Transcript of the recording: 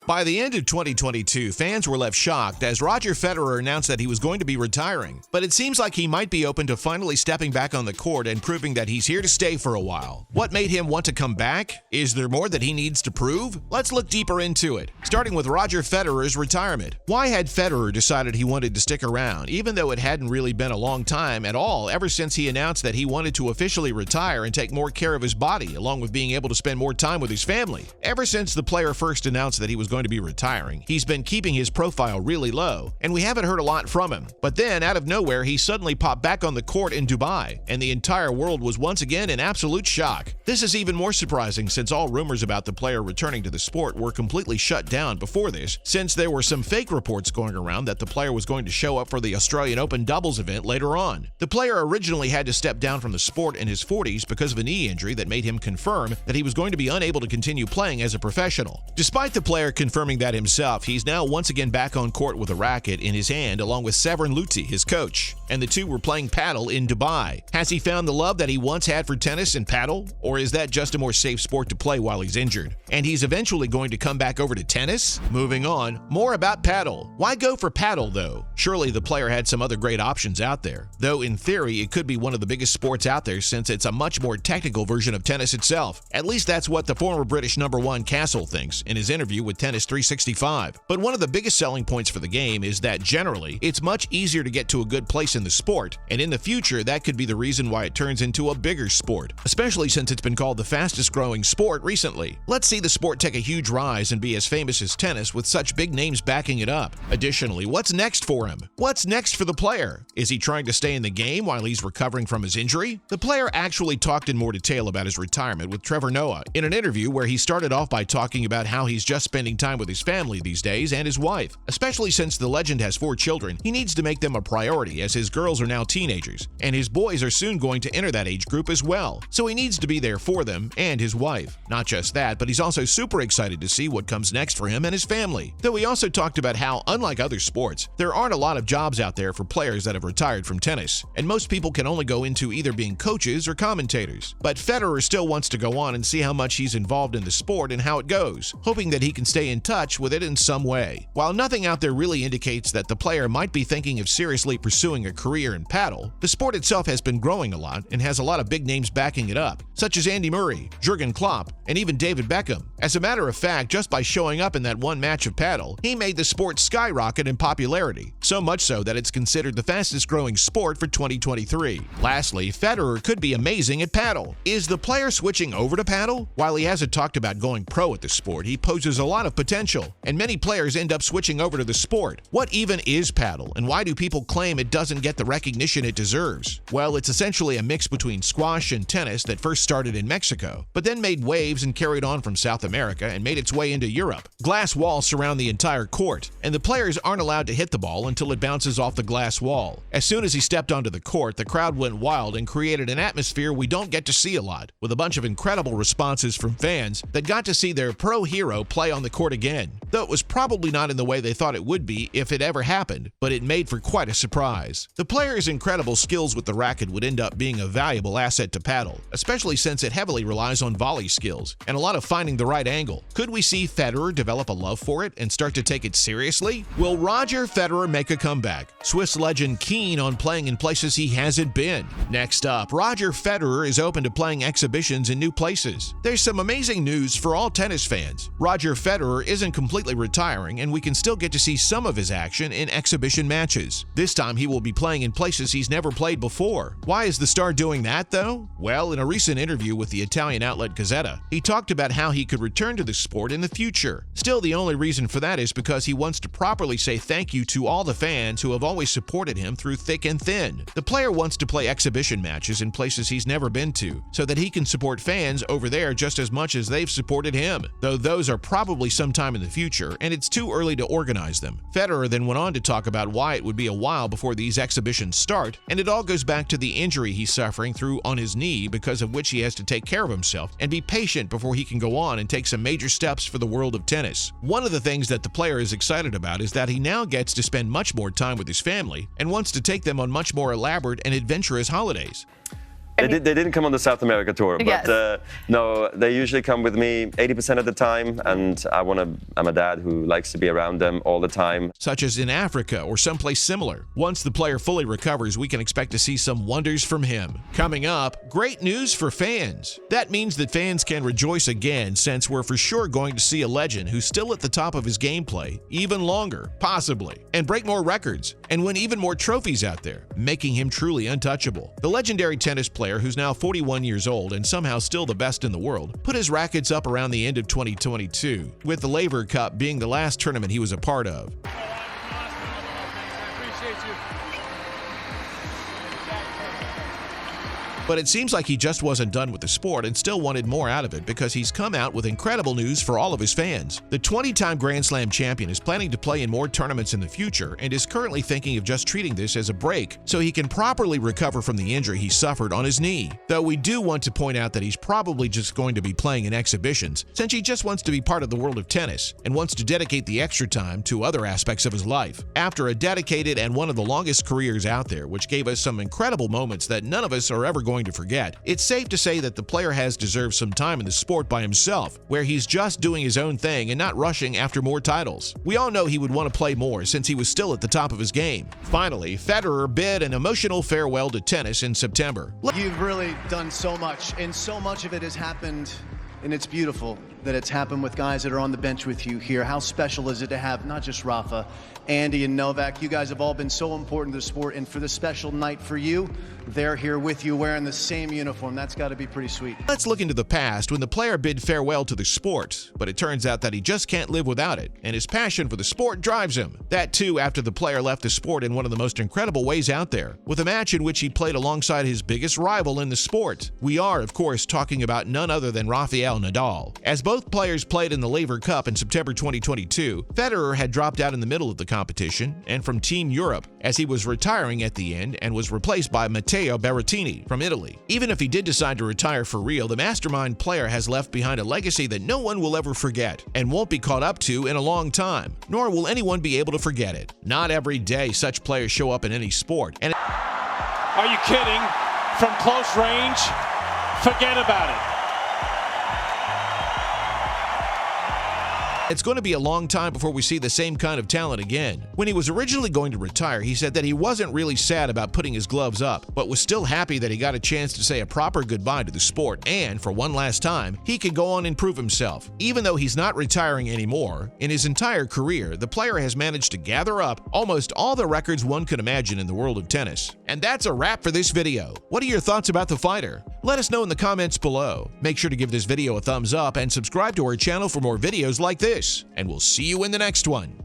By the end of 2022, fans were left shocked as Roger Federer announced that he was going to be retiring. But it seems like he might be open to finally stepping back on the court and proving that he's here to stay for a while. What made him want to come back? Is there more that he needs to prove? Let's look deeper into it, starting with Roger Federer's retirement. Why had Federer decided he wanted to stick around, even though it hadn't really been a long time at all ever since he announced that he wanted to officially retire and take more care of his body, along with being able to spend more time with his family? Ever since the player first announced that he was going to be retiring, he's been keeping his profile really low, and we haven't heard a lot from him. But then, out of nowhere, he suddenly popped back on the court in Dubai, and the entire world was once again in absolute shock. This is even more surprising since all rumors about the player returning to the sport were completely shut down before this, since there were some fake reports going around that the player was going to show up for the Australian Open doubles event later on. The player originally had to step down from the sport in his 40s because of a knee injury that made him confirm that he was going to be unable to continue playing as a professional. Despite the player confirming that himself, he's now once again back on court with a racket in his hand along with Severin Lutzi, his coach, and the two were playing paddle in Dubai. Has he found the love that he once had for tennis and paddle, or is that just a more safe sport to play while he's injured? And he's eventually going to come back over to tennis? Moving on, more about paddle. Why go for paddle though? Surely the player had some other great options out there, though in theory it could be one of the biggest sports out there since it's a much more technical version of tennis itself. At least that's what the former British #1 Castle thinks in his interview with Tennis 365. But one of the biggest selling points for the game is that generally, it's much easier to get to a good place in the sport, and in the future, that could be the reason why it turns into a bigger sport, especially since it's been called the fastest growing sport recently. Let's see the sport take a huge rise and be as famous as tennis with such big names backing it up. Additionally, what's next for him? What's next for the player? Is he trying to stay in the game while he's recovering from his injury? The player actually talked in more detail about his retirement with Trevor Noah in an interview where he started off by talking about how he's just spending time with his family these days and his wife. Especially since the legend has 4 children, he needs to make them a priority as his girls are now teenagers, and his boys are soon going to enter that age group as well. So he needs to be there for them and his wife. Not just that, but he's also super excited to see what comes next for him and his family. Though he also talked about how, unlike other sports, there aren't a lot of jobs out there for players that have retired from tennis, and most people can only go into either being coaches or commentators. But Federer still wants to go on and see how much he's involved in the sport and how it goes, hoping that he can stay in touch with it in some way. While nothing out there really indicates that the player might be thinking of seriously pursuing a career in paddle, the sport itself has been growing a lot and has a lot of big names backing it up, such as Andy Murray, Jurgen Klopp, and even David Beckham. As a matter of fact, just by showing up in that one match of paddle, he made the sport skyrocket in popularity, so much so that it's considered the fastest growing sport for 2023. Lastly, Federer could be amazing at paddle. Is the player switching over to paddle? While he hasn't talked about going pro at the sport, he poses a lot of potential, and many players end up switching over to the sport. What even is paddle, and why do people claim it doesn't get the recognition it deserves? Well, it's essentially a mix between squash and tennis that first started in Mexico, but then made waves and carried on from South America and made its way into Europe. Glass walls surround the entire court, and the players aren't allowed to hit the ball until it bounces off the glass wall. As soon as he stepped onto the court, the crowd went wild and created an atmosphere we don't get to see a lot, with a bunch of incredible responses from fans that got to see their pro hero play on the court again. Though it was probably not in the way they thought it would be if it ever happened, but it made for quite a surprise. The player's incredible skills with the racket would end up being a valuable asset to paddle, especially since it heavily relies on volley skills and a lot of finding the right angle. Could we see Federer develop a love for it and start to take it seriously? Will Roger Federer make a comeback? Swiss legend keen on playing in places he hasn't been. Next up, Roger Federer is open to playing exhibitions in new places. There's some amazing news for all tennis fans. Roger Federer isn't completely retiring, and we can still get to see some of his action in exhibition matches. This time he will be playing in places he's never played before. Why is the star doing that though? Well, in a recent interview with the Italian outlet Gazzetta, he talked about how he could return to the sport in the future. Still, the only reason for that is because he wants to properly say thank you to all the fans who have always supported him through thick and thin. The player wants to play exhibition matches in places he's never been to, so that he can support fans over there just as much as they've supported him, though those are probably sometime in the future, and it's too early to organize them. Federer then went on to talk about why it would be a while before these exhibitions start, and it all goes back to the injury he's suffering through on his knee, because of which he has to take care of himself and be patient before he can go on and take some major steps for the world of tennis. One of the things that the player is excited about is that he now gets to spend much more time with his family and wants to take them on much more elaborate and adventurous holidays. They didn't come on the South America tour, but Yes. no, they usually come with me 80% of the time, and I'm a dad who likes to be around them all the time. Such as in Africa or someplace similar. Once the player fully recovers, we can expect to see some wonders from him. Coming up, great news for fans. That means that fans can rejoice again, since we're for sure going to see a legend who's still at the top of his gameplay even longer, possibly, and break more records and win even more trophies out there, making him truly untouchable. The legendary tennis player, who's now 41 years old and somehow still the best in the world, put his rackets up around the end of 2022, with the Laver Cup being the last tournament he was a part of. But it seems like he just wasn't done with the sport and still wanted more out of it, because he's come out with incredible news for all of his fans. The 20-time Grand Slam champion is planning to play in more tournaments in the future and is currently thinking of just treating this as a break so he can properly recover from the injury he suffered on his knee. Though we do want to point out that he's probably just going to be playing in exhibitions, since he just wants to be part of the world of tennis and wants to dedicate the extra time to other aspects of his life. After a dedicated and one of the longest careers out there, which gave us some incredible moments that none of us are ever going to forget, it's safe to say that the player has deserved some time in the sport by himself, where he's just doing his own thing and not rushing after more titles. We all know he would want to play more since he was still at the top of his game. Finally, Federer bid an emotional farewell to tennis in September. You've really done so much, and so much of it has happened, and it's beautiful that it's happened with guys that are on the bench with you here. How special is it to have not just Rafa, Andy, and Novak? You guys have all been so important to the sport, and for this special night for you, they're here with you wearing the same uniform. That's got to be pretty sweet. Let's look into the past when the player bid farewell to the sport, but it turns out that he just can't live without it, and his passion for the sport drives him. That too after the player left the sport in one of the most incredible ways out there, with a match in which he played alongside his biggest rival in the sport. We are, of course, talking about none other than Rafael Nadal. As both players played in the Laver Cup in September 2022, Federer had dropped out in the middle of the competition and from Team Europe, as he was retiring at the end and was replaced by Matteo Berrettini from Italy. Even if he did decide to retire for real, the mastermind player has left behind a legacy that no one will ever forget and won't be caught up to in a long time, nor will anyone be able to forget it. Not every day such players show up in any sport. And are you kidding? From close range? Forget about it. it's going to be a long time before we see the same kind of talent again. When he was originally going to retire, he said that he wasn't really sad about putting his gloves up, but was still happy that he got a chance to say a proper goodbye to the sport, and for one last time, he could go on and prove himself. Even though he's not retiring anymore, in his entire career, the player has managed to gather up almost all the records one could imagine in the world of tennis. And that's a wrap for this video. What are your thoughts about the fighter? Let us know in the comments below. Make sure to give this video a thumbs up and subscribe to our channel for more videos like this, and we'll see you in the next one.